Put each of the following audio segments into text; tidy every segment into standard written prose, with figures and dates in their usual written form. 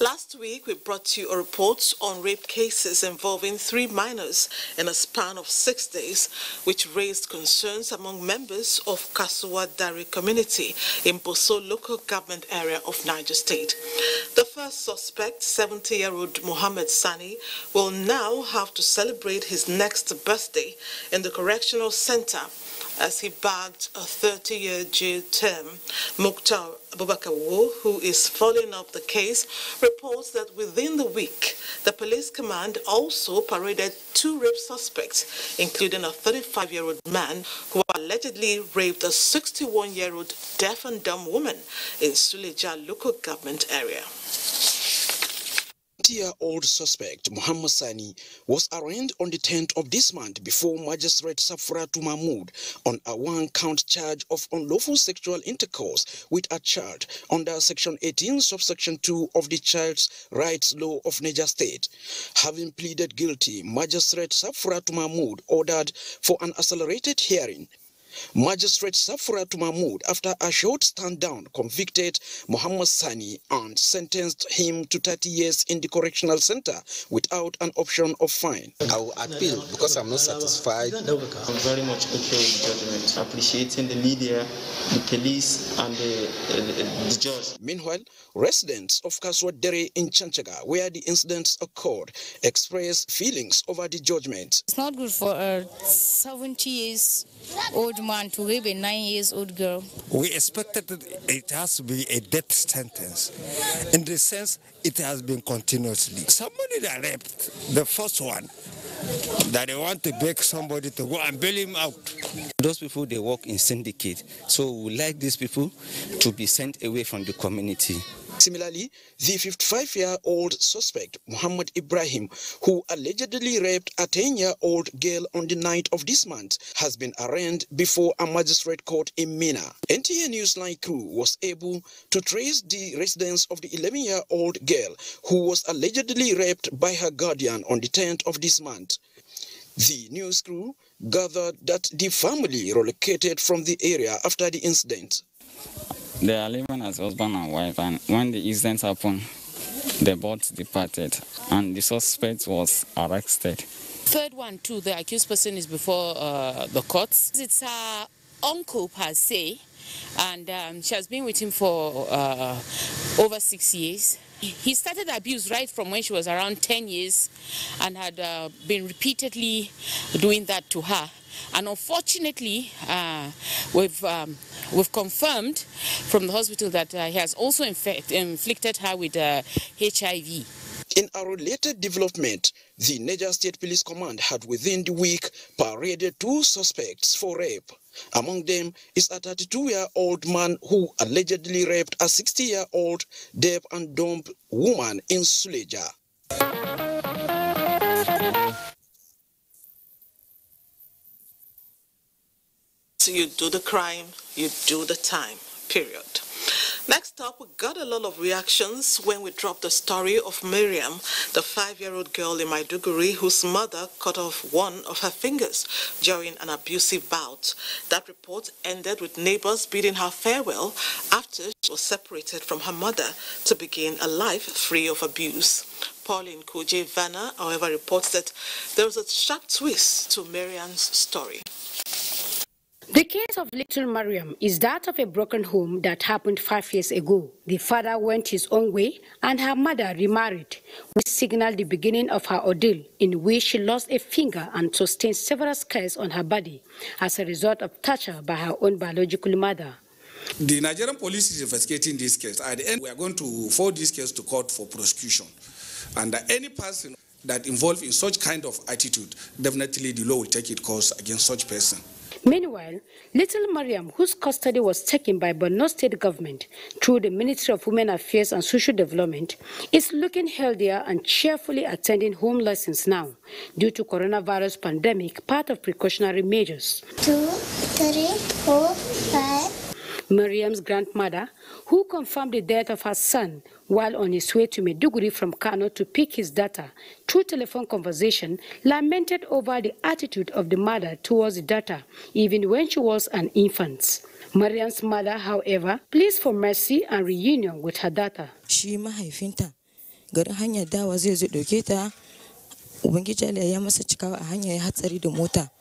Last week, we brought you a report on rape cases involving 3 minors in a span of 6 days, which raised concerns among members of Kasuwa Dari community in Boso local government area of Niger State. The first suspect, 70-year-old Mohammed Sani, will now have to celebrate his next birthday in the correctional center as he bagged a 30-year jail term. Mukhtar Abubakar, who is following up the case, reports that within the week, the police command also paraded 2 rape suspects, including a 35-year-old man who allegedly raped a 61-year-old deaf and dumb woman in Suleja local government area. 20-year-old suspect Muhammad Sani was arraigned on the 10th of this month before Magistrate Safratu Mahmood on a 1-count charge of unlawful sexual intercourse with a child under Section 18, subsection 2 of the Child's Rights Law of Niger State. Having pleaded guilty, Magistrate Safratu Mahmood ordered for an accelerated hearing. Magistrate Safratu Mahmood, after a short stand down, convicted Muhammad Sani and sentenced him to 30 years in the correctional center without an option of fine. I will appeal because I'm not satisfied. I'm very much okay with the judgment, appreciating the media, the police, and the judge. Meanwhile, residents of Kasuwa Dere in Chanchaga, where the incidents occurred, expressed feelings over the judgment. It's not good for a 70-year-old man to rape a 9-year-old girl. We expected it has to be a death sentence. In the sense, it has been continuously. Somebody that raped the first one, that they want to beg somebody to go and bail him out. Those people, they work in syndicate. So we like these people to be sent away from the community. Similarly, the 55-year-old suspect, Muhammad Ibrahim, who allegedly raped a 10-year-old girl on the 9th of this month, has been arraigned before a magistrate court in Mina. NTA NewsLine crew was able to trace the residence of the 11-year-old girl who was allegedly raped by her guardian on the 10th of this month. The news crew gathered that the family relocated from the area after the incident. They are living as husband and wife, and when the incident happened, they both departed, and the suspect was arrested. Third one too, the accused person is before the courts. It's her uncle per se, and she has been with him for over 6 years. He started abuse right from when she was around 10 years and had been repeatedly doing that to her. And unfortunately, we've confirmed from the hospital that he has also inflicted her with HIV. In a related development, the Niger State Police Command had within the week paraded 2 suspects for rape. Among them is a 32-year-old man who allegedly raped a 60-year-old deaf and dumb woman in Suleja. So you do the crime, you do the time, period. Next up, we got a lot of reactions when we dropped the story of Miriam, the 5-year-old girl in Maiduguri whose mother cut off one of her fingers during an abusive bout. That report ended with neighbors bidding her farewell after she was separated from her mother to begin a life free of abuse. Pauline Koje Vanna, however, reports that there was a sharp twist to Miriam's story. The case of little Mariam is that of a broken home that happened 5 years ago. The father went his own way and her mother remarried, which signaled the beginning of her ordeal, in which she lost a finger and sustained several scars on her body as a result of torture by her own biological mother. The Nigerian police is investigating this case. At the end, we are going to forward this case to court for prosecution. And any person that involved in such kind of attitude, definitely the law will take its course against such person. Meanwhile, little Mariam, whose custody was taken by Borno State government through the Ministry of Women Affairs and Social Development, is looking healthier and cheerfully attending home lessons now due to coronavirus pandemic, part of precautionary measures. 2, 3, 4, 5. Mariam's grandmother, who confirmed the death of her son while on his way to Maiduguri from Kano to pick his daughter through telephone conversation, lamented over the attitude of the mother towards the daughter, even when she was an infant. Mariam's mother, however, pleads for mercy and reunion with her daughter. Shi mahaifinta garin hanyar dawa zai zo dauke ta, ubangiji Allah ya masa cikawa a hanya ya hatsari da mota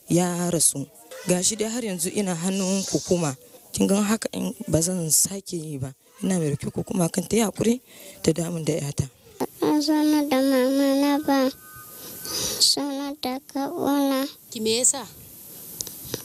ya rasu. Gashi dai har yanzu ina hannun hukuma. Kin ga haka in bazan sake yi ba. Ina mai roki hukuma kan ta yi hakuri ta damun da yata. Sana da mama na ba. Sana da kawana. Ki me yasa?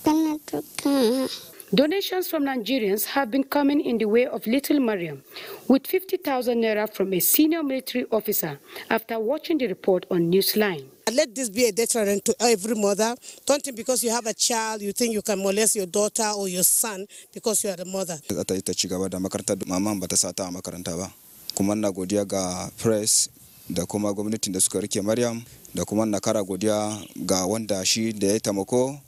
Kana tukana. Donations from Nigerians have been coming in the way of little Mariam, with 50,000 naira from a senior military officer after watching the report on Newsline. Let this be a deterrent to every mother. Don't think because you have a child, you think you can molest your daughter or your son because you are the mother. Ta ci gaba da makaranta da maman bata sata a makaranta ba. Kuma na godiya ga press da kuma gwamnatin da suka rike Maryam da kuma na kara godiya ga wanda shi da ya tamako.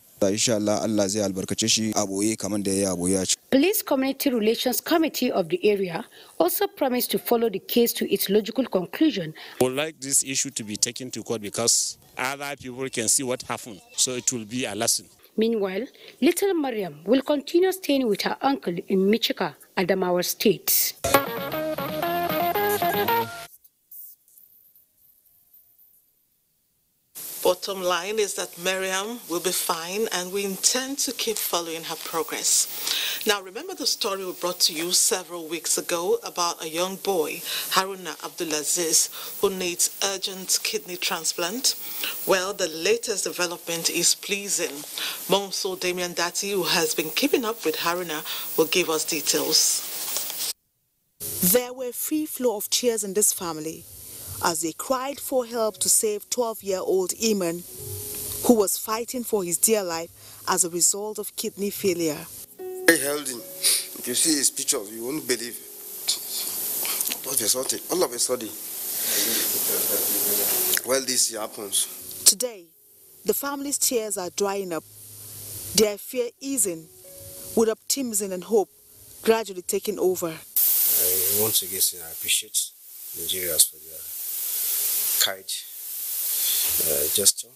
Police Community Relations Committee of the area also promised to follow the case to its logical conclusion. I would like this issue to be taken to court because other people can see what happened, so it will be a lesson. Meanwhile, little Mariam will continue staying with her uncle in Michika, Adamawa State. Bottom line is that Miriam will be fine, and we intend to keep following her progress. Now, remember the story we brought to you several weeks ago about a young boy, Haruna Abdulaziz, who needs urgent kidney transplant? Well, the latest development is pleasing. Monso Damian Dati, who has been keeping up with Haruna, will give us details. There were free flow of tears in this family as they cried for help to save 12-year-old Iman, who was fighting for his dear life as a result of kidney failure. I held him. If you see his pictures, you won't believe. All of a sudden, well, this happens. Today, the family's tears are drying up, their fear easing, with optimism and hope gradually taking over. Once again, I appreciate Nigerians for their kind gesture.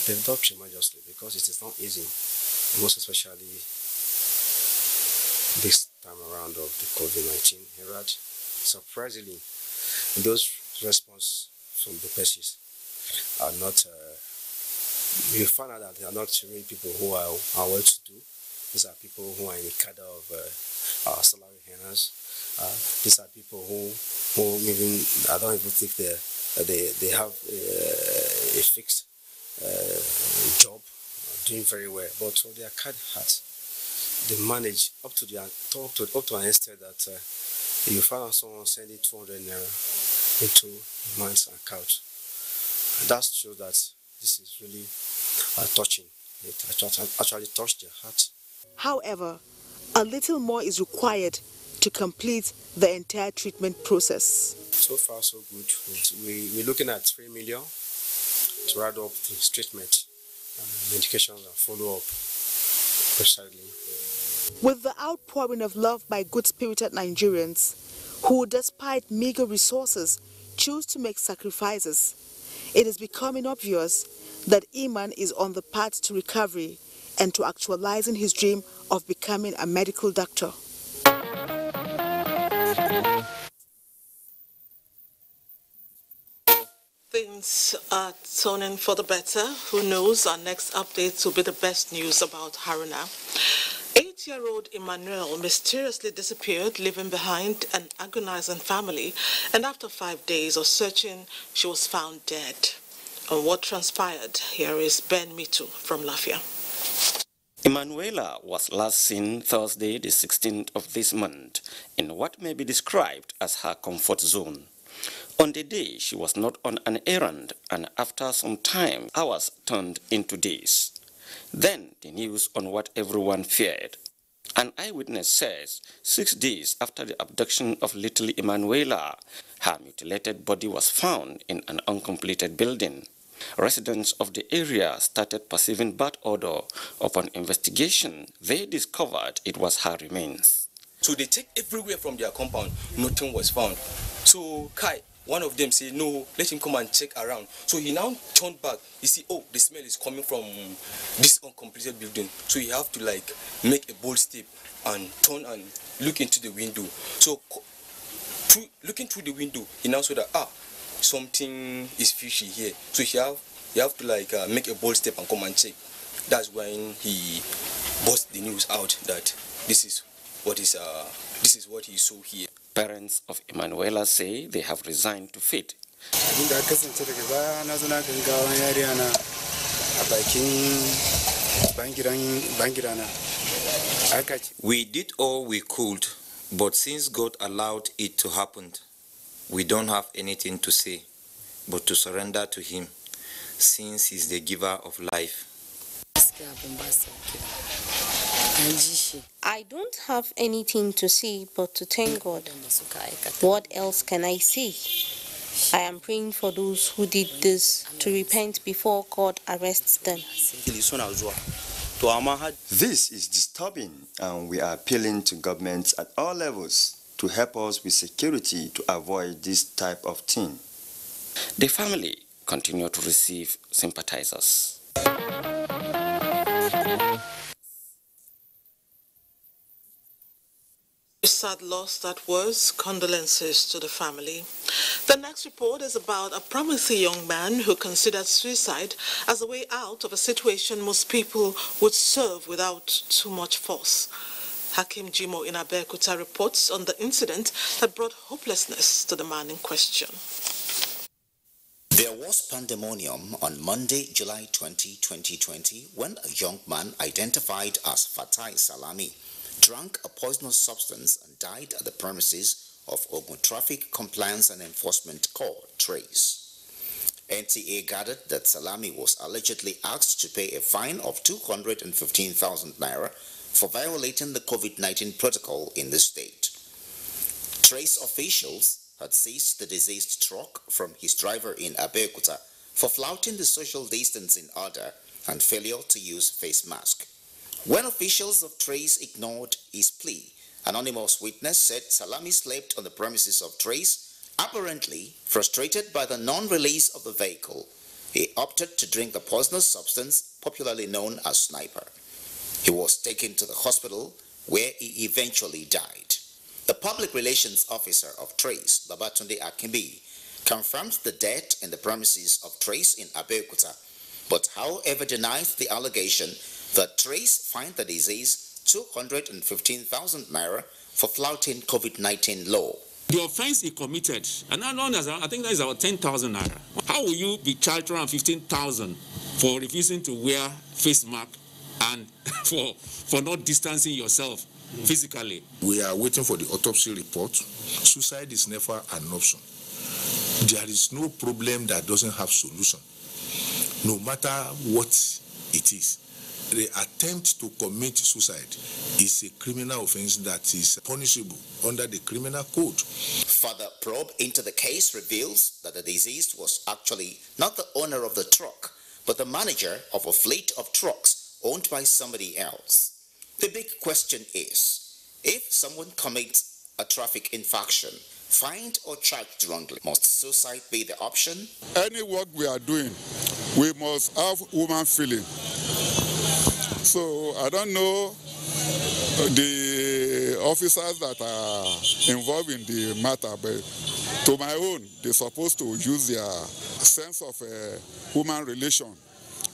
They've done tremendously because it is not easy, most especially this time around of the COVID-19 era. Surprisingly, those response from the persons are not, you find out that they are not really people who are well-to-do. These are people who are in the cadre of salary earners. These are people who even, I don't even think they have a fixed job, doing very well. But for their card hearts, they manage up to an extent that you find out someone sending 200 naira into a man's account. And that shows that this is really touching. It actually touched their heart. However, a little more is required to complete the entire treatment process. So far, so good. We're looking at 3 million to add up the treatment, medications, and follow-up precisely. With the outpouring of love by good-spirited Nigerians, who, despite meager resources, choose to make sacrifices, it is becoming obvious that Iman is on the path to recovery and to actualizing his dream of becoming a medical doctor. Things are turning for the better. Who knows, our next update will be the best news about Haruna. 8-year-old Emmanuel mysteriously disappeared, leaving behind an agonizing family, and after 5 days of searching, she was found dead. On what transpired, here is Ben Mitu from Lafia. Emanuela was last seen Thursday, the 16th of this month, in what may be described as her comfort zone. On the day, she was not on an errand, and after some time, hours turned into days. Then the news on what everyone feared. An eyewitness says 6 days after the abduction of little Emanuela, her mutilated body was found in an uncompleted building. Residents of the area started perceiving bad odor. Upon investigation, they discovered it was her remains. So they checked everywhere from their compound, nothing was found. So one of them say, no, let him come and check around. So he now turned back. You see, oh, the smell is coming from this uncompleted building. So you have to like make a bold step and turn and look into the window. So looking through the window, he now saw that, something is fishy here. So you have to like make a bold step and come and check. That's when he burst the news out that this is what he saw here. Parents of Emanuela say they have resigned to fate. We did all we could, but since God allowed it to happen, we don't have anything to say but to surrender to Him, since He's the giver of life. I don't have anything to say but to thank God. What else can I say? I am praying for those who did this to repent before God arrests them. This is disturbing, and we are appealing to governments at all levels to help us with security to avoid this type of thing. The family continue to receive sympathizers. A sad loss that was. Condolences to the family. The next report is about a promising young man who considered suicide as a way out of a situation most people would serve without too much force. Hakim Jimo in Abeokuta reports on the incident that brought hopelessness to the man in question. There was pandemonium on Monday, July 20, 2020, when a young man identified as Fatai Salami drank a poisonous substance and died at the premises of Ogun Traffic Compliance and Enforcement Corps, TRACE. NTA gathered that Salami was allegedly asked to pay a fine of 215,000 naira for violating the COVID-19 protocol in the state. TRACE officials had seized the deceased truck from his driver in Abeokuta for flouting the social distancing order and failure to use face mask. When officials of TRACE ignored his plea, an anonymous witness said Salami slept on the premises of TRACE, apparently frustrated by the non-release of the vehicle. He opted to drink the poisonous substance popularly known as sniper. He was taken to the hospital where he eventually died. The public relations officer of TRACE, Babatunde Akimbi, confirmed the death in the premises of TRACE in Abeokuta, but however denied the allegation that TRACE fined the deceased 215,000 naira for flouting COVID-19 law. The offense he committed, and known as, I think that is about 10,000 naira. How will you be charged around 15,000 for refusing to wear face mask and for not distancing yourself physically? We are waiting for the autopsy report. Suicide is never an option. There is no problem that doesn't have solution, no matter what it is. The attempt to commit suicide is a criminal offense that is punishable under the criminal code. Further probe into the case reveals that the deceased was actually not the owner of the truck, but the manager of a fleet of trucks owned by somebody else. The big question is, if someone commits a traffic infraction, fined or charged wrongly, must suicide be the option? Any work we are doing, we must have human feeling. So I don't know the officers that are involved in the matter, but to my own, they're supposed to use their sense of human relation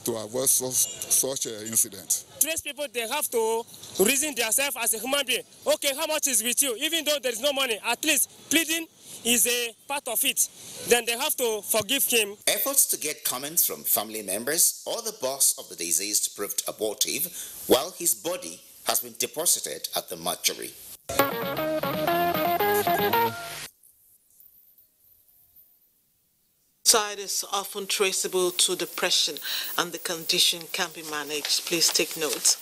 to avoid such an incident. Trace people, they have to reason themselves as a human being. Okay, how much is with you? Even though there is no money, at least pleading is a part of it. Then they have to forgive him. Efforts to get comments from family members or the boss of the deceased proved abortive, while his body has been deposited at the mortuary. Suicide is often traceable to depression, and the condition can be managed. Please take note.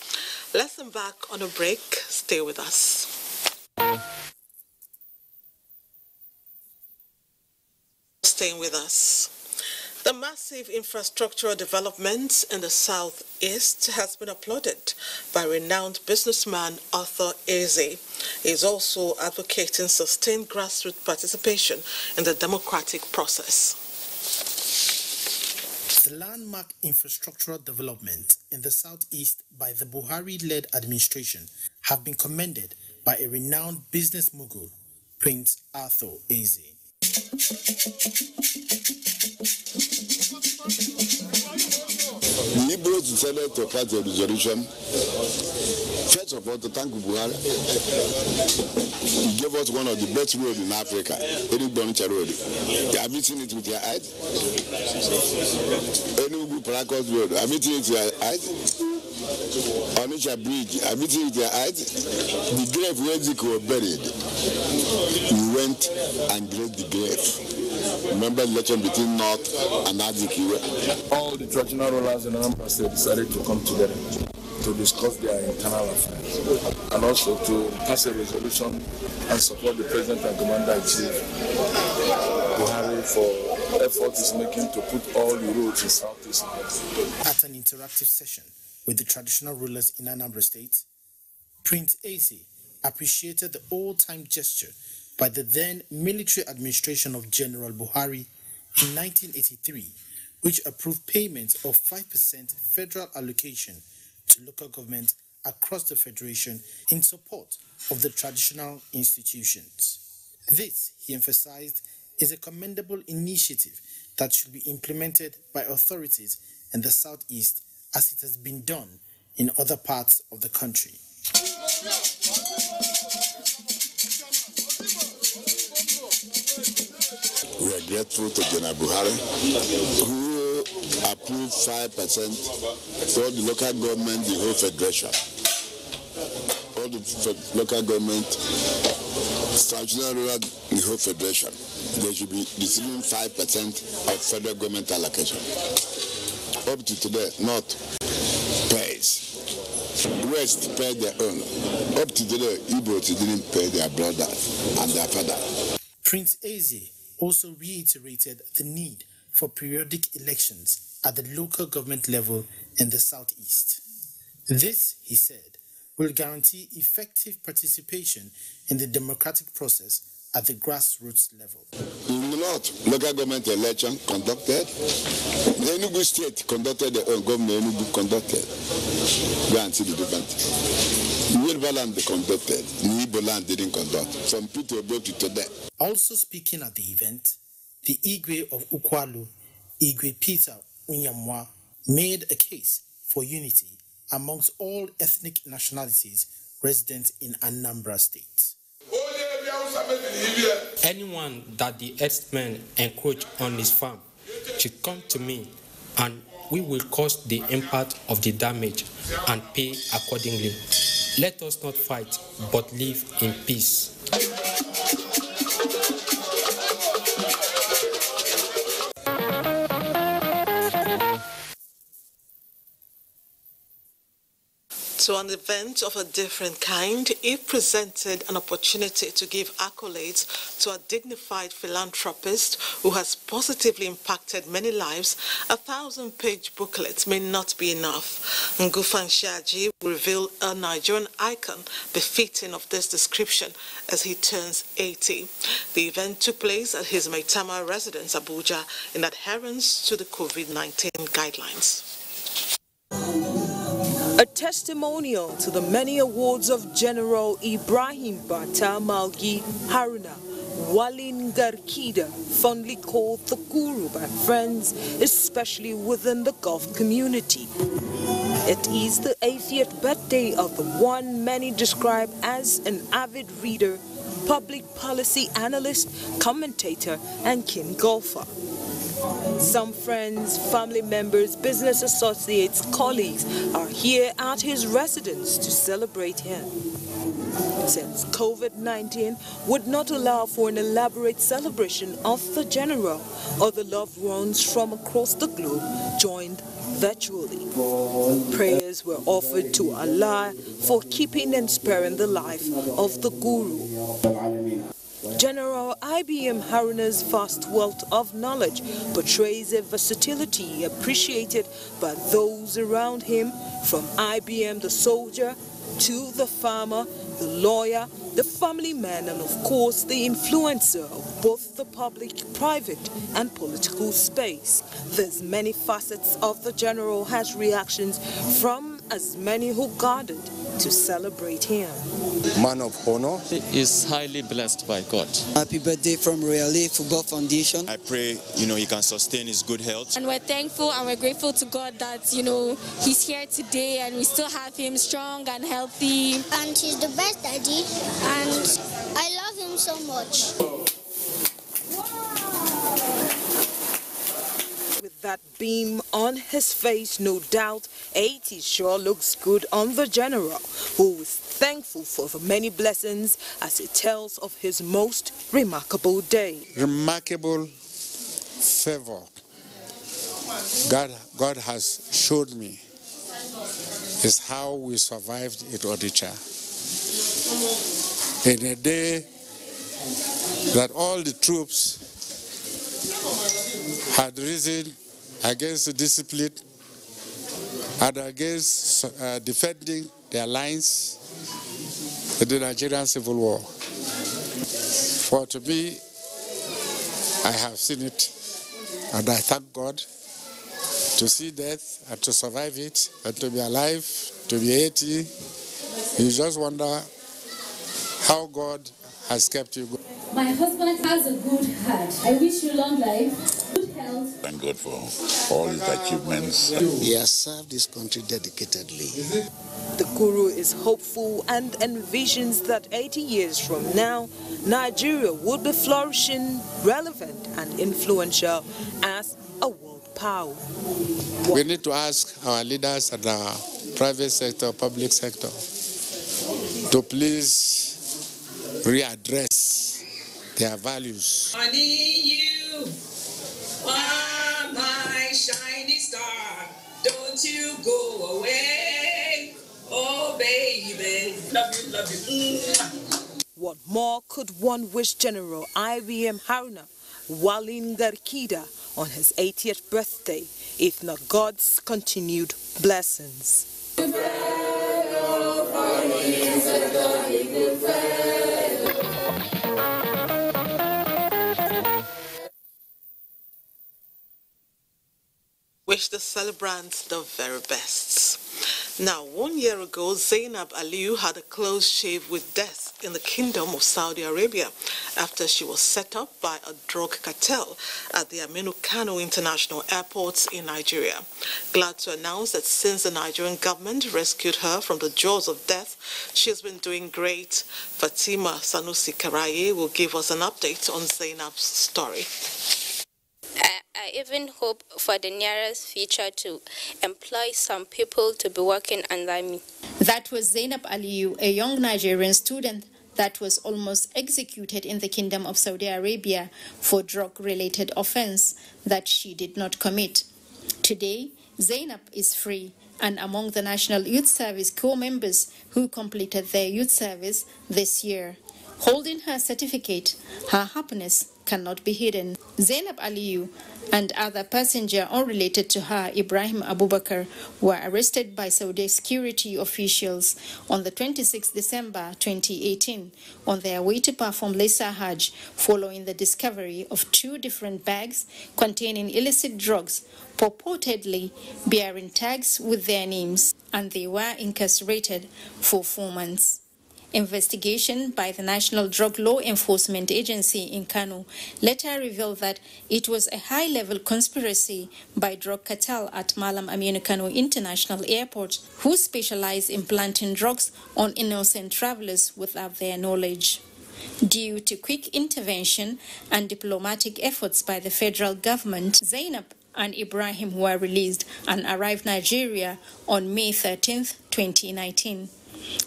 Let's embark on a break. Stay with us. Staying with us. The massive infrastructural development in the southeast has been applauded by renowned businessman Arthur Eze. He is also advocating sustained grassroots participation in the democratic process. The landmark infrastructural development in the southeast by the Buhari-led administration have been commended by a renowned business mogul, Prince Arthur Eze. The Igbos decided to pass a resolution. First of all, to thank Buhari. He gave us one of the best roads in Africa, Enugu Road. Have you seen it with your eyes? Enugu Paracos Road. Have you seen it with your eyes? Onitsha Bridge. Have you seen it with your eyes? The grave where Ziko was buried. We went and grazed the grave. Remember the election between North and Azikiwe? All the traditional rulers in Anambra State decided to come together to discuss their internal affairs and also to pass a resolution and support the President and Commander-in-Chief Buhari for effort he's making to put all the roads in Southeast. At an interactive session with the traditional rulers in Anambra State, Prince Eze appreciated the old-time gesture by the then military administration of General Buhari in 1983, which approved payments of 5% federal allocation to local government across the federation in support of the traditional institutions. This, he emphasized, is a commendable initiative that should be implemented by authorities in the southeast as it has been done in other parts of the country. We are grateful to General Buhari, who approved 5% for the local government, the whole federation. All the local government, traditional rural, the whole federation, they should be receiving 5% of federal government allocation. Up to today, North pays. West pay their own. Up to today, Igbo didn't pay their brother and their father. Prince Eze also reiterated the need for periodic elections at the local government level in the southeast. This, he said, will guarantee effective participation in the democratic process at the grassroots level. In the North, local government election conducted. The Enugu state conducted their own government, Enugu conducted. Go and see the difference. Yoruba land they conducted, Igbo land didn't conduct. From Peterborough to today. Also speaking at the event, the Igwe of Ukwalu, Igwe Peter Unyamwa, made a case for unity amongst all ethnic nationalities resident in Anambra State. Anyone that the herdsmen encroach on his farm should come to me, and we will cause the impact of the damage and pay accordingly. Let us not fight, but live in peace. So an event of a different kind, it presented an opportunity to give accolades to a dignified philanthropist who has positively impacted many lives. A 1,000-page booklet may not be enough. Ngufan Shaji will reveal a Nigerian icon befitting of this description as he turns 80. The event took place at his Maitama residence, Abuja, in adherence to the COVID-19 guidelines. A testimonial to the many awards of General Ibrahim Bata Malgi Haruna Walin Garkida, fondly called the Guru by friends, especially within the Gulf community. It is the 80th birthday of the one many describe as an avid reader, public policy analyst, commentator, and keen golfer. Some friends, family members, business associates, colleagues are here at his residence to celebrate him. Since COVID-19 would not allow for an elaborate celebration of the general, other loved ones from across the globe joined virtually. Prayers were offered to Allah for keeping and sparing the life of the Guru. General IBM Haruna's vast wealth of knowledge portrays a versatility appreciated by those around him, from IBM the soldier to the farmer, the lawyer, the family man, and of course the influencer of both the public, private and political space. There's many facets of the general has reactions from as many who gathered to celebrate him. Man of honor. He is highly blessed by God. Happy birthday from Royal Football Foundation. I pray, he can sustain his good health. And we're thankful and we're grateful to God that, he's here today and we still have him strong and healthy. And he's the best daddy and I love him so much. With that beam on his face, no doubt, 80 sure looks good on the general, who is thankful for the many blessings as he tells of his most remarkable day. Remarkable favor God has showed me is how we survived at Odisha. In a day that all the troops had risen against the discipline and against defending their lines in the Nigerian Civil War. For to me, I have seen it, and I thank God to see death and to survive it and to be alive, to be 80. You just wonder how God has kept you good. My husband has a good heart. I wish you long life, good health. Thank God for all his achievements. He has served his country dedicatedly. The guru is hopeful and envisions that 80 years from now, Nigeria would be flourishing, relevant and influential as a world power. We need to ask our leaders at the private sector, public sector, to please readdress their values. I need you, my shiny star. Don't you go away, oh baby. Love you, What more could one wish General IBM Haruna Walin Garkida on his 80th birthday, if not God's continued blessings? Wish the celebrants the very best. Now, 1 year ago, Zainab Aliyu had a close shave with death in the Kingdom of Saudi Arabia after she was set up by a drug cartel at the Aminu Kano International Airport in Nigeria. Glad to announce that since the Nigerian government rescued her from the jaws of death, she has been doing great. Fatima Sanusi Karaye will give us an update on Zainab's story. I even hope for the nearest future to employ some people to be working under me. That was Zainab Aliyu, a young Nigerian student that was almost executed in the Kingdom of Saudi Arabia for drug-related offense that she did not commit. Today, Zainab is free and among the National Youth Service corps members who completed their youth service this year. Holding her certificate, her happiness cannot be hidden. Zainab Aliyu and other passenger unrelated to her, Ibrahim Abubakar, were arrested by Saudi security officials on the 26th December 2018 on their way to perform Lesser Hajj following the discovery of 2 different bags containing illicit drugs, purportedly bearing tags with their names, and they were incarcerated for 4 months. Investigation by the National Drug Law Enforcement Agency in Kano later revealed that it was a high-level conspiracy by drug cartel at Malam Aminu Kano International Airport, who specialize in planting drugs on innocent travelers without their knowledge. Due to quick intervention and diplomatic efforts by the federal government, Zainab and Ibrahim were released and arrived Nigeria on May 13, 2019.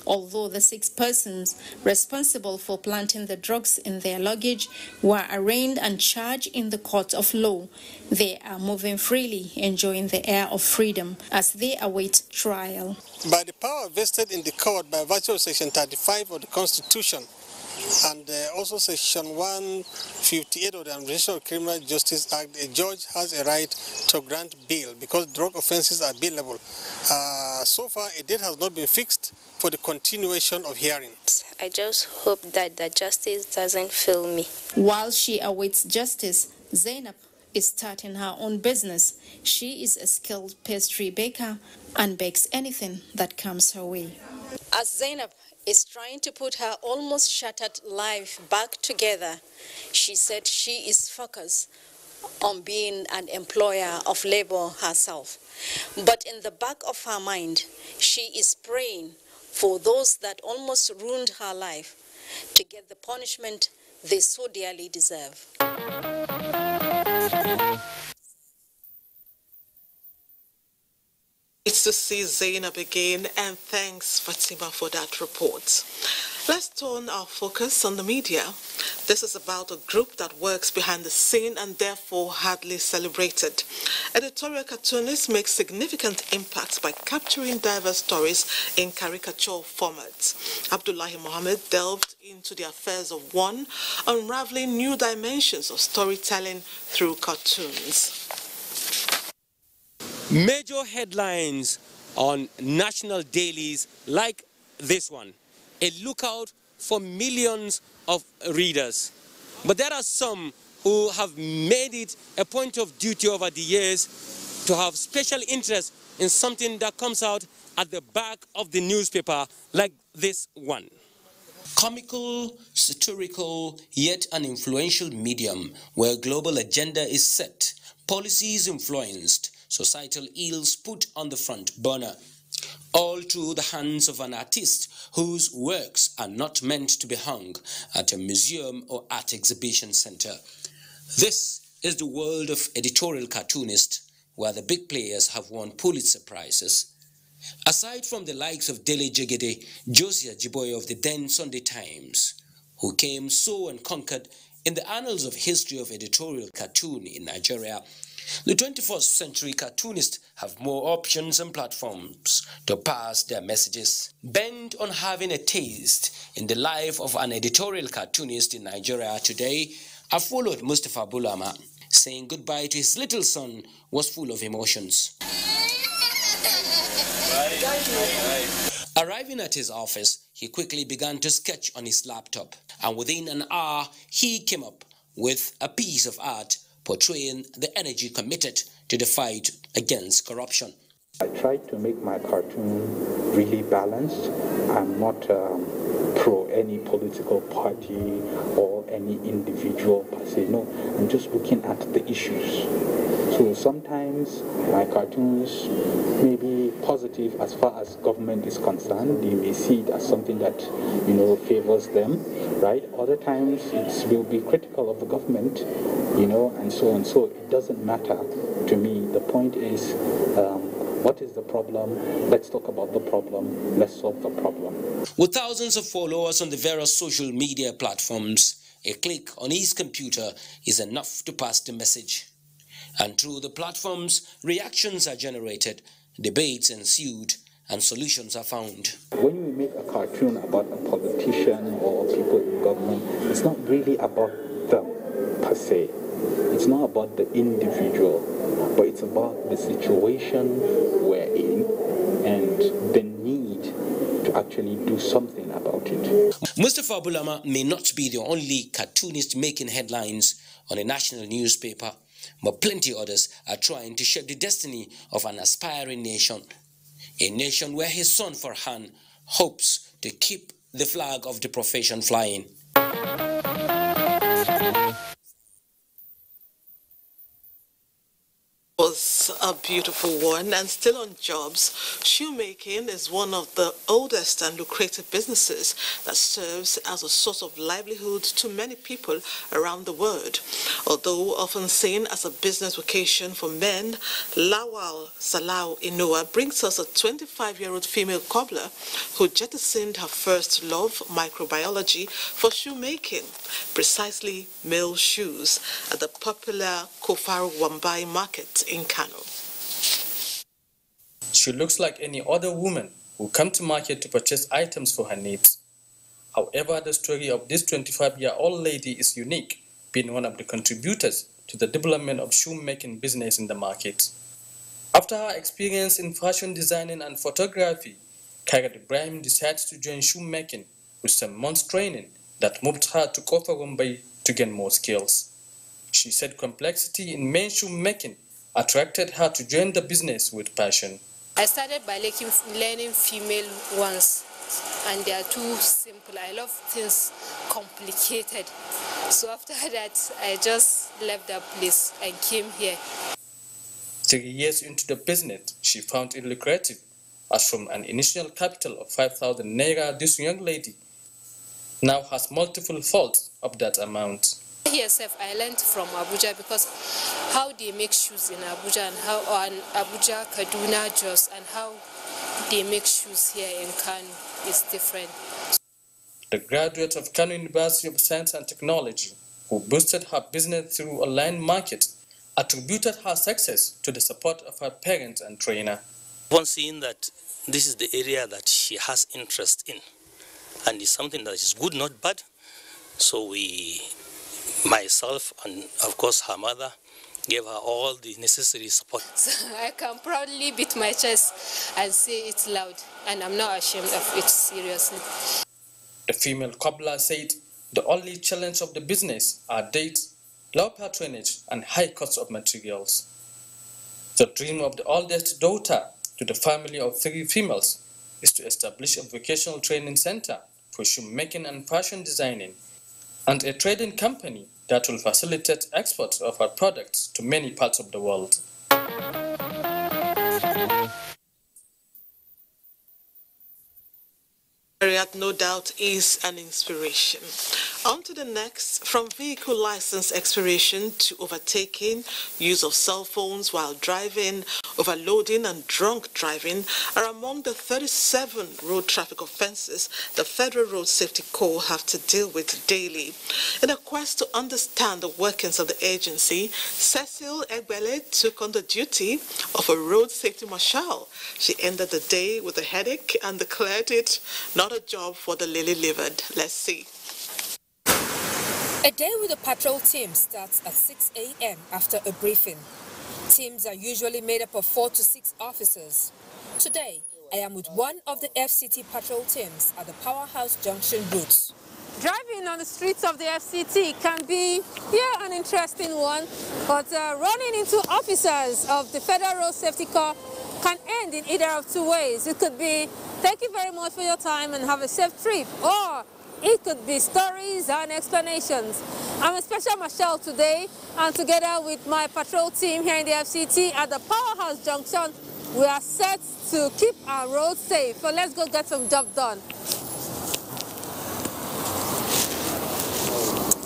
Although the 6 persons responsible for planting the drugs in their luggage were arraigned and charged in the court of law, they are moving freely, enjoying the air of freedom as they await trial. By the power vested in the court by virtue of Section 35 of the Constitution, And also Section 158 of the Administration of Criminal Justice Act, a judge has a right to grant bail because drug offences are bailable. So far, a date has not been fixed for the continuation of hearings. I just hope that the justice doesn't fail me. While she awaits justice, Zainab is starting her own business. She is a skilled pastry baker and bakes anything that comes her way. As Zainab is trying to put her almost shattered life back together, she said she is focused on being an employer of labor herself. But in the back of her mind, she is praying for those that almost ruined her life to get the punishment they so dearly deserve. It's to see Zainab again, and thanks, Fatima, for that report. Let's turn our focus on the media. This is about a group that works behind the scene and therefore hardly celebrated. Editorial cartoonists make significant impacts by capturing diverse stories in caricature formats. Abdullahi Mohammed delved into the affairs of one, unraveling new dimensions of storytelling through cartoons. Major headlines on national dailies like this one, a lookout for millions of readers. But there are some who have made it a point of duty over the years to have special interest in something that comes out at the back of the newspaper like this one. Comical, satirical, yet an influential medium where global agenda is set, policies influenced, societal ills put on the front burner, all through the hands of an artist whose works are not meant to be hung at a museum or art exhibition center. This is the world of editorial cartoonists, where the big players have won Pulitzer Prizes. Aside from the likes of Dele Jegede, Josiah Jiboye of the then Sunday Times, who came so and conquered in the annals of history of editorial cartoon in Nigeria, the 21st century cartoonists have more options and platforms to pass their messages. Bent on having a taste in the life of an editorial cartoonist in Nigeria today, I followed Mustafa Bulama. Saying goodbye to his little son was full of emotions. Arriving at his office, he quickly began to sketch on his laptop, and within an hour, he came up with a piece of art portraying the energy committed to the fight against corruption. I tried to make my cartoon really balanced. I'm not pro any political party or any individual per se. No, I'm just looking at the issues. So sometimes my cartoons may be positive as far as government is concerned. They may see it as something that, favors them, right? Other times it will be critical of the government, and so on. So it doesn't matter to me. The point is, what is the problem? Let's talk about the problem. Let's solve the problem. With thousands of followers on the various social media platforms, a click on his computer is enough to pass the message. And through the platforms, reactions are generated, debates ensued, and solutions are found. When you make a cartoon about a politician or people in government, it's not really about them per se. It's not about the individual, but it's about the situation we're in and the need to actually do something about it. Mustafa Bulama may not be the only cartoonist making headlines on a national newspaper, but plenty others are trying to shape the destiny of an aspiring nation. A nation where his son Farhan hopes to keep the flag of the profession flying. Was a beautiful one. And still on jobs, shoemaking is one of the oldest and lucrative businesses that serves as a source of livelihood to many people around the world. Although often seen as a business vocation for men, Lawal Salau Inua brings us a 25-year-old female cobbler who jettisoned her first love, microbiology, for shoemaking, precisely male shoes, at the popular Kofaru Wambai market in Kano. She looks like any other woman who come to market to purchase items for her needs. However, the story of this 25-year-old lady is unique, being one of the contributors to the development of shoemaking business in the market. After her experience in fashion designing and photography, Kairat Ibrahim decides to join shoemaking with some months training that moved her to Kofa Mumbai to gain more skills. She said complexity in men's shoemaking attracted her to join the business with passion. I started by learning female ones, and they are too simple. I love things complicated. So after that, I just left that place and came here. 3 years into the business, she found it lucrative, as from an initial capital of 5,000 naira, this young lady now has multiple folds of that amount. Here, I learned from Abuja because how they make shoes in Abuja and how on Abuja, Kaduna, Jos, and how they make shoes here in Kano is different. The graduate of Kano University of Science and Technology, who boosted her business through online market, attributed her success to the support of her parents and trainer. Upon seeing that this is the area that she has interest in, and it's something that is good, not bad, so myself and of course her mother, gave her all the necessary support. So I can proudly beat my chest and say it loud, and I'm not ashamed of it, seriously. The female cobbler said the only challenge of the business are dates, low patronage, and high cost of materials. The dream of the oldest daughter to the family of 3 females is to establish a vocational training center for shoemaking and fashion designing, and a trading company that will facilitate exports of her products to many parts of the world. No doubt is an inspiration. On to the next. From vehicle license expiration to overtaking, use of cell phones while driving, overloading and drunk driving are among the 37 road traffic offences the Federal Road Safety Corps have to deal with daily. In a quest to understand the workings of the agency, Cecil Egbele took on the duty of a road safety marshal. She ended the day with a headache and declared it not a job for the lily-livered. Let's see. A day with the patrol team starts at 6 a.m. after a briefing. Teams are usually made up of 4 to 6 officers. Today, I am with one of the FCT patrol teams at the Powerhouse Junction route. Driving on the streets of the FCT can be, an interesting one, but running into officers of the Federal Road Safety Corps can end in either of 2 ways. It could be, thank you very much for your time and have a safe trip, or it could be stories and explanations. I'm a special marshal today, and together with my patrol team here in the FCT at the Powerhouse Junction, we are set to keep our roads safe. So let's go get some job done.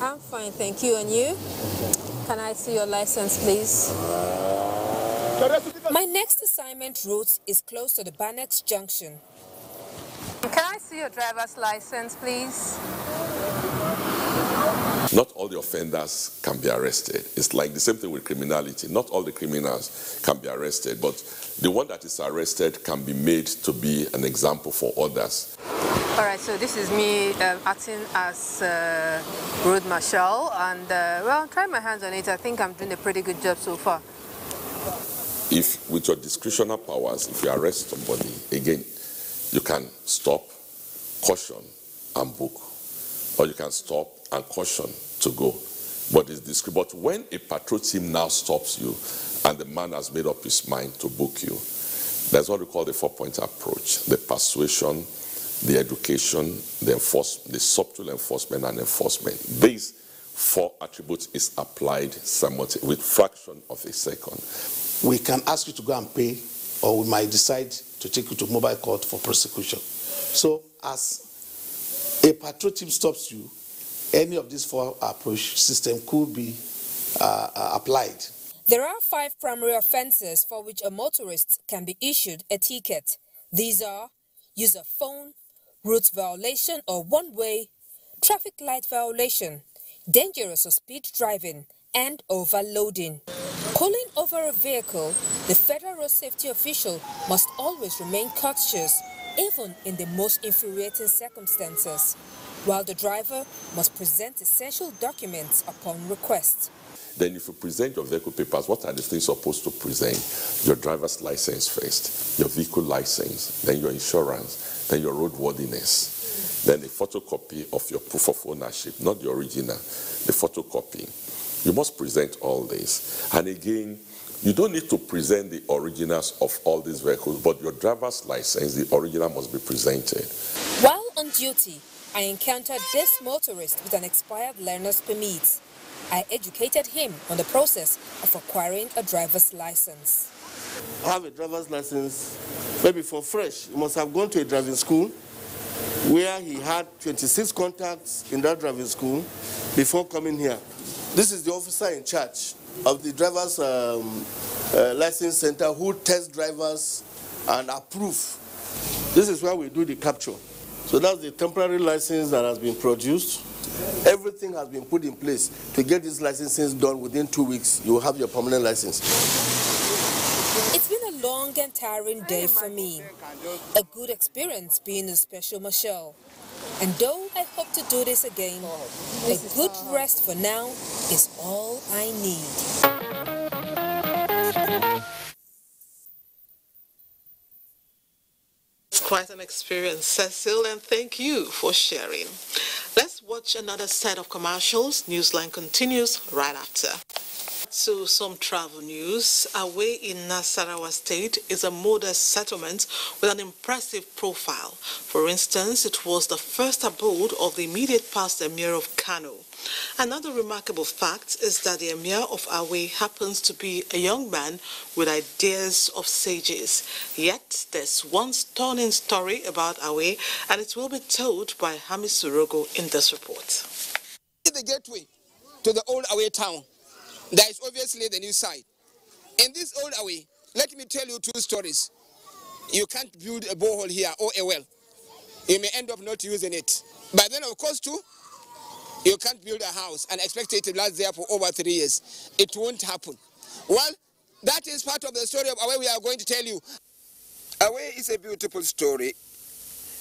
I'm fine, thank you. And you? Can I see your license, please? My next assignment route is close to the Banex Junction. Can I see your driver's license, please? Not all the offenders can be arrested. It's like the same thing with criminality. Not all the criminals can be arrested, but the one that is arrested can be made to be an example for others. All right, so this is me acting as road marshal, and well, try my hands on it. I think I'm doing a pretty good job so far. If with your discretionary powers, if you arrest somebody, again, you can stop, caution, and book. Or you can stop and caution to go. But it's discreet. But when a patrol team now stops you and the man has made up his mind to book you, that's what we call the 4-point approach. The persuasion, the education, the subtle enforcement and enforcement. These 4 attributes is applied simultaneously with fraction of a second. We can ask you to go and pay, or we might decide to take you to mobile court for prosecution. So as a patrol team stops you, any of these 4 approach system could be applied. There are 5 primary offences for which a motorist can be issued a ticket. These are use of phone, route violation or one-way, traffic light violation, dangerous or speed driving, and overloading. Pulling over a vehicle, the Federal Road Safety official must always remain courteous, even in the most infuriating circumstances. while the driver must present essential documents upon request. Then if you present your vehicle papers, what are the things you're supposed to present? Your driver's license first, your vehicle license, then your insurance, then your roadworthiness, then a photocopy of your proof of ownership, not the original, the photocopy. You must present all this. And again, you don't need to present the originals of all these vehicles, but your driver's license, the original must be presented. While on duty, I encountered this motorist with an expired learner's permit. I educated him on the process of acquiring a driver's license. I have a driver's license, maybe for fresh. He must have gone to a driving school where he had 26 contacts in that driving school before coming here. This is the officer in charge of the driver's license center who tests drivers and approve. This is where we do the capture. So that's the temporary license that has been produced. Everything has been put in place to get these licenses done. Within 2 weeks, you will have your permanent license. It's been a long and tiring day for me. A good experience being a special marshal. And though I hope to do this again, a good rest for now is all I need. Quite an experience, Cecil, and thank you for sharing. Let's watch another set of commercials. Newsline continues right after. So some travel news. Away in Nasarawa State is a modest settlement with an impressive profile. For instance, it was the first abode of the immediate past Emir of Kano. Another remarkable fact is that the Emir of Away happens to be a young man with ideas of sages. Yet, there's one stunning story about Away, and it will be told by Hamis Surogo in this report. The gateway to the old Away town. There is obviously the new side. In this old Away, let me tell you 2 stories. You can't build a borehole here or a well. You may end up not using it. But then, of course, too, you can't build a house and expect it to last there for over 3 years. It won't happen. Well, that is part of the story of Away we are going to tell you. Away is a beautiful story.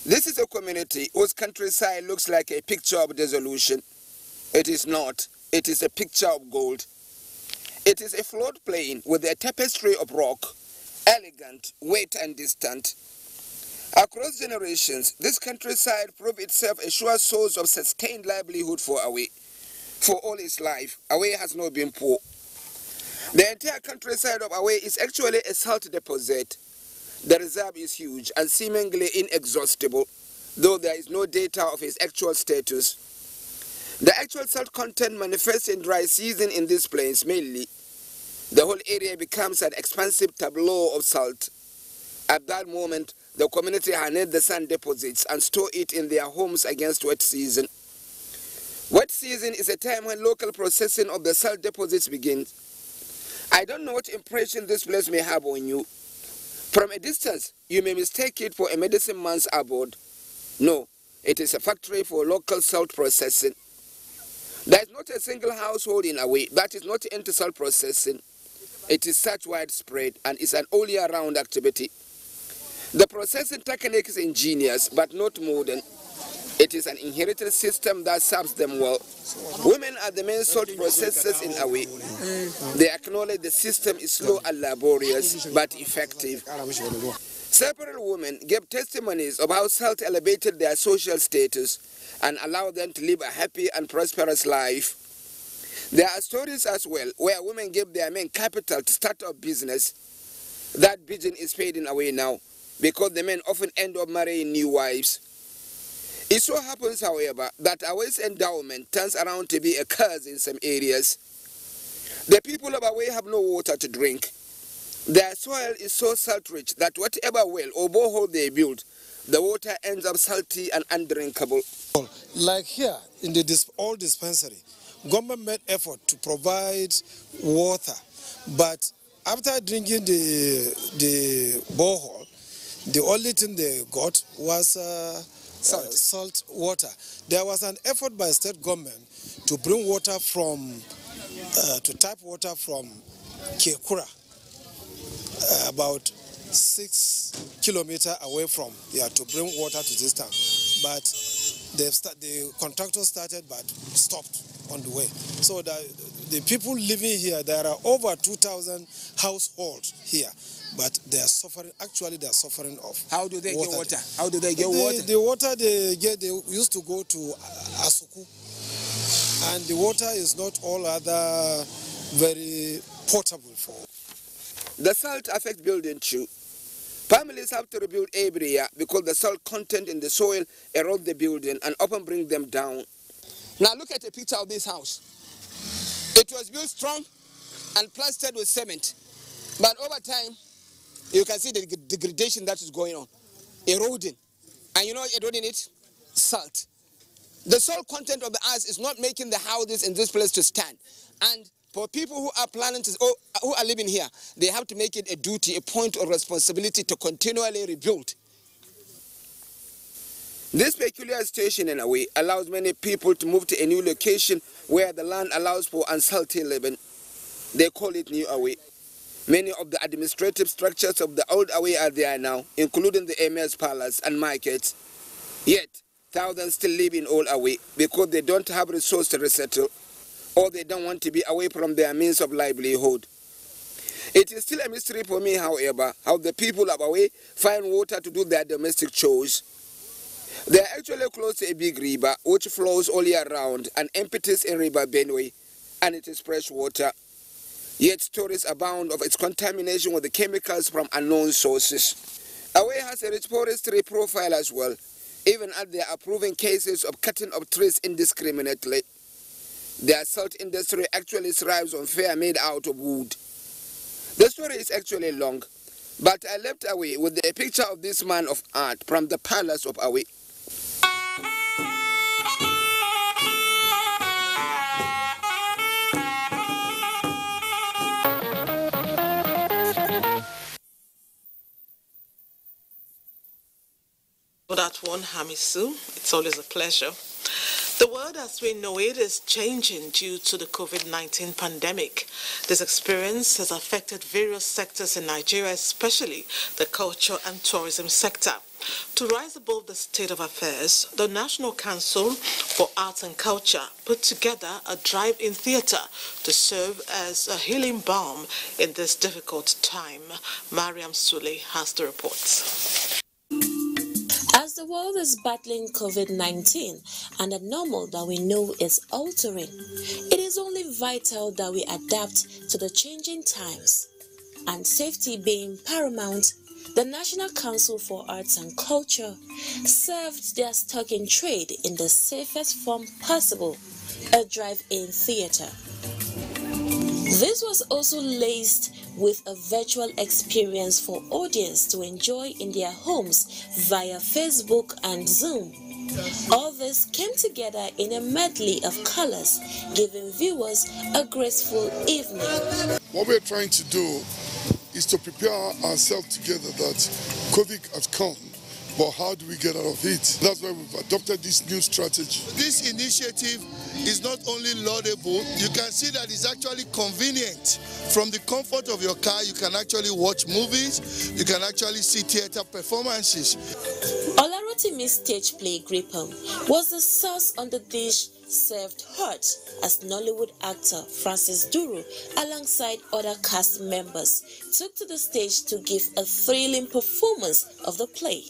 This is a community whose countryside looks like a picture of dissolution. It is not. It is a picture of gold. It is a floodplain with a tapestry of rock, elegant, wet and distant. Across generations, this countryside proved itself a sure source of sustained livelihood for Away. For all its life, Away has not been poor. The entire countryside of Away is actually a salt deposit. The reserve is huge and seemingly inexhaustible, though there is no data of its actual status. The actual salt content manifests in dry season in these plains mainly. The whole area becomes an expansive tableau of salt. At that moment, the community harness the sand deposits and store it in their homes against wet season. Wet season is a time when local processing of the salt deposits begins. I don't know what impression this place may have on you. From a distance, you may mistake it for a medicine man's abode. No, it is a factory for local salt processing. There is not a single household in Away that is not into salt processing. It is such widespread and is an all year round activity. The processing technique is ingenious but not modern. It is an inherited system that serves them well. Women are the main salt processors in Away. They acknowledge the system is slow and laborious but effective. Several women gave testimonies of how salt elevated their social status and allowed them to live a happy and prosperous life. There are stories as well where women gave their men capital to start up business. That vision is fading away now because the men often end up marrying new wives. It so happens, however, that Away's endowment turns around to be a curse in some areas. The people of Away have no water to drink. Their soil is so salt-rich that whatever well or borehole they build, the water ends up salty and undrinkable. Like here in the old dispensary, government made effort to provide water, but after drinking the borehole, the only thing they got was salt water. There was an effort by state government to bring water from, to tap water from Kekura, about 6 kilometers away from here, to bring water to this town. But the contractor started but stopped on the way. So the people living here, there are over 2,000 households here, but they are suffering. Actually, they are suffering of. How do they water. get water? How do they get water? The water they get, they used to go to Asuku, and the water is not all other very potable for. The salt affects building too. Families have to rebuild every year because the salt content in the soil erodes the building and often bring them down. Now look at a picture of this house. It was built strong and plastered with cement, but over time you can see the degradation that is going on, eroding. And you know what eroding it? Salt. The salt content of the earth is not making the houses in this place to stand. And for people who are planning to, or who are living here, they have to make it a duty, a point of responsibility to continually rebuild. This peculiar situation, in a way, allows many people to move to a new location where the land allows for unsalty living. They call it New Away. Many of the administrative structures of the old Away are there now, including the Emir's Palace and markets. Yet, thousands still live in Old Away because they don't have resources to resettle, or they don't want to be away from their means of livelihood. It is still a mystery for me, however, how the people of Away find water to do their domestic chores. They are actually close to a big river which flows all year round and empties in River Benue, and it is fresh water. Yet stories abound of its contamination with the chemicals from unknown sources. Away has a rich forestry profile as well, even as there are proven cases of cutting of trees indiscriminately. The salt industry actually thrives on fare made out of wood. The story is actually long, but I left Away with a picture of this man of art from the palace of Away. For that one, Hamisu, it's always a pleasure. The world as we know it is changing due to the COVID-19 pandemic. This experience has affected various sectors in Nigeria, especially the culture and tourism sector. To rise above the state of affairs, the National Council for Arts and Culture put together a drive-in theatre to serve as a healing balm in this difficult time. Mariam Sule has the reports. As the world is battling COVID-19 and the normal that we know is altering, it is only vital that we adapt to the changing times. And safety being paramount, the National Council for Arts and Culture served their stock in trade in the safest form possible, a drive-in theatre. This was also laced with a virtual experience for audience to enjoy in their homes via Facebook and Zoom. All this came together in a medley of colors, giving viewers a graceful evening. What we're trying to do is to prepare ourselves together that COVID has come, but how do we get out of it? That's why we've adopted this new strategy. This initiative is not only laudable, you can see that it's actually convenient. From the comfort of your car, you can actually watch movies, you can actually see theater performances. Olarotimi's stage play Gripam was the sauce on the dish served hot as Nollywood actor Francis Duru, alongside other cast members, took to the stage to give a thrilling performance of the play.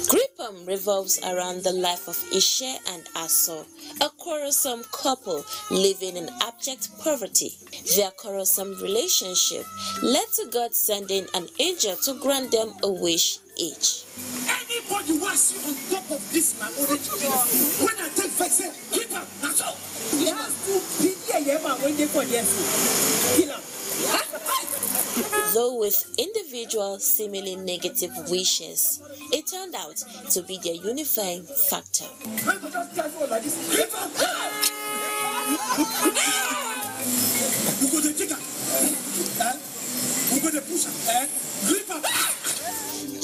Gripam revolves around the life of Ishe and Aso, a quarrelsome couple living in abject poverty. Their quarrelsome relationship led to God sending an angel to grant them a wish each. Anybody wants you on top of this man already beautiful. When I take vex, keep up, that's all. He has to be here when they call yes. Kill him. Though with individual seemingly negative wishes, it turned out to be their unifying factor.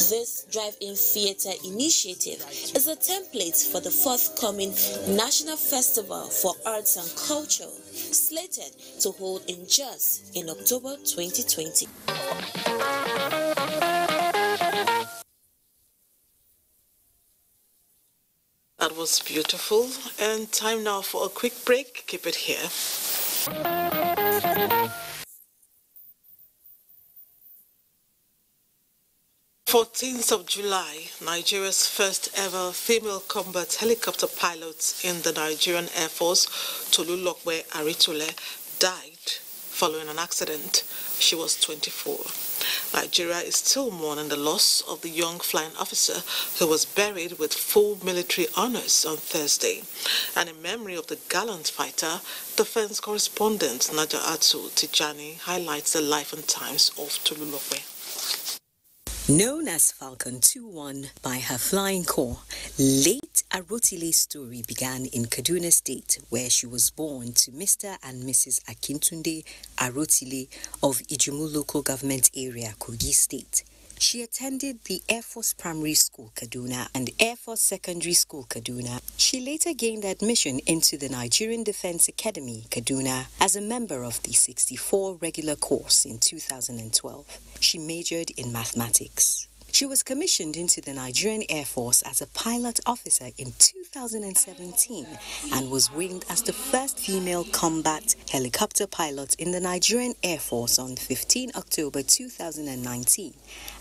This drive-in theatre initiative is a template for the forthcoming National Festival for Arts and Culture, slated to hold in Jos in October 2020. That was beautiful. And time now for a quick break. Keep it here. 14th of July, Nigeria's first ever female combat helicopter pilot in the Nigerian Air Force, Tolulokwe Arotile, died following an accident. She was 24. Nigeria is still mourning the loss of the young flying officer who was buried with full military honors on Thursday. And in memory of the gallant fighter, defense correspondent Naja'atu Tijani highlights the life and times of Tolulokwe. Known as Falcon 2-1 by her flying corps, late Arotile's story began in Kaduna State, where she was born to Mr. and Mrs Akintunde Arotile of Ijumu Local Government Area, Kogi State. She attended the Air Force Primary School, Kaduna, and Air Force Secondary School, Kaduna. She later gained admission into the Nigerian Defense Academy, Kaduna, as a member of the 64 regular course in 2012. She majored in mathematics. She was commissioned into the Nigerian Air Force as a pilot officer in 2017 and was winged as the first female combat helicopter pilot in the Nigerian Air Force on 15 October 2019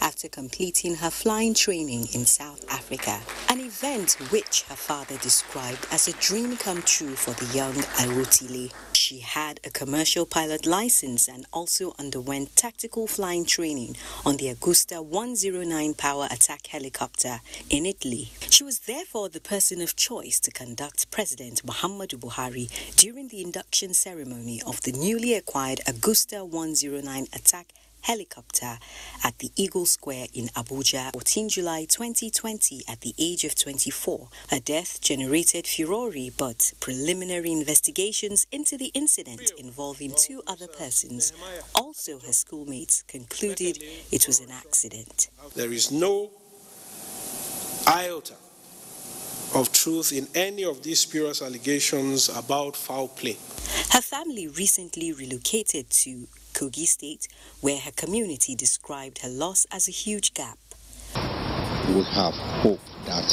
after completing her flying training in South Africa, an event which her father described as a dream come true for the young Arotile. She had a commercial pilot license and also underwent tactical flying training on the Agusta 109 power attack helicopter in Italy. She was therefore the person of choice to conduct President Muhammadu Buhari during the induction ceremony of the newly acquired Agusta 109 attack helicopter at the Eagle Square in Abuja, 14 July 2020 at the age of 24. Her death generated furore, but preliminary investigations into the incident involving two other persons, also her schoolmates, concluded it was an accident. There is no iota of truth in any of these spurious allegations about foul play. Her family recently relocated to Kogi State, where her community described her loss as a huge gap. We have hope that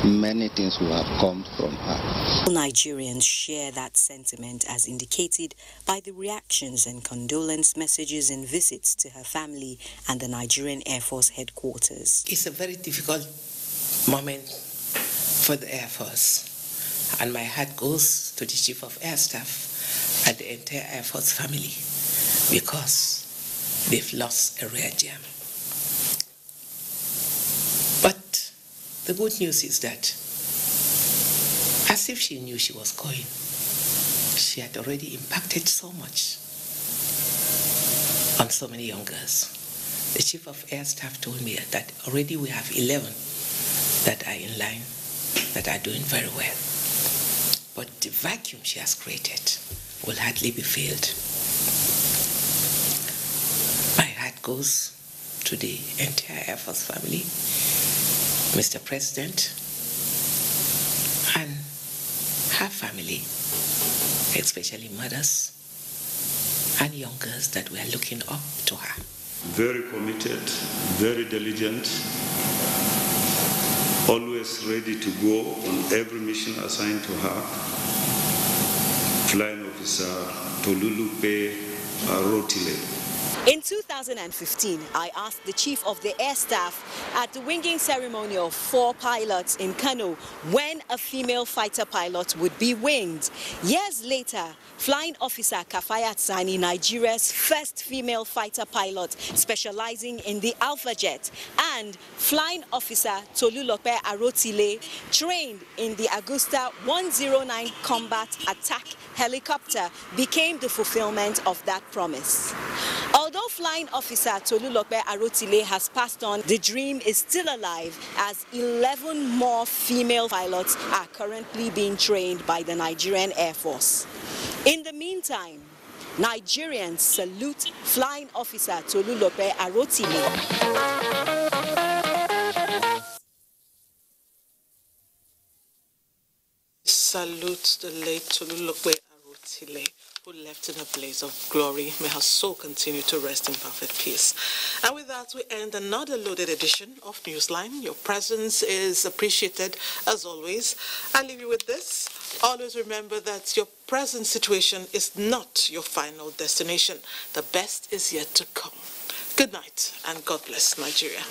many things will have come from her. Nigerians share that sentiment, as indicated by the reactions and condolence messages and visits to her family and the Nigerian Air Force headquarters. It's a very difficult moment for the Air Force, and my heart goes to the Chief of Air Staff and the entire Air Force family, because they've lost a rare gem. But the good news is that, as if she knew she was going, she had already impacted so much on so many young girls. The Chief of Air Staff told me that already we have 11 that are in line, that are doing very well. But the vacuum she has created will hardly be filled. My heart goes to the entire Air Force family, Mr. President, and her family, especially mothers and young girls that were looking up to her. Very committed, very diligent, always ready to go on every mission assigned to her. Flying Officer Tolulokwe Arotile. In 2015, I asked the Chief of the Air Staff at the winging ceremony of 4 pilots in Kano when a female fighter pilot would be winged. Years later, Flying Officer Kafayat Sani, Nigeria's first female fighter pilot specializing in the Alpha Jet, and Flying Officer Tolulokwe Arotile, trained in the Agusta 109 combat attack helicopter, became the fulfillment of that promise. Although Flying Officer Tolulokwe Arotile has passed on, the dream is still alive, as 11 more female pilots are currently being trained by the Nigerian Air Force. In the meantime, Nigerians salute Flying Officer Tolulokwe Arotile. Salute the late Tolulokwe Arotile, who left in a blaze of glory. May her soul continue to rest in perfect peace. And with that, we end another loaded edition of Newsline. Your presence is appreciated as always. I leave you with this. Always remember that your present situation is not your final destination. The best is yet to come. Good night, and God bless Nigeria.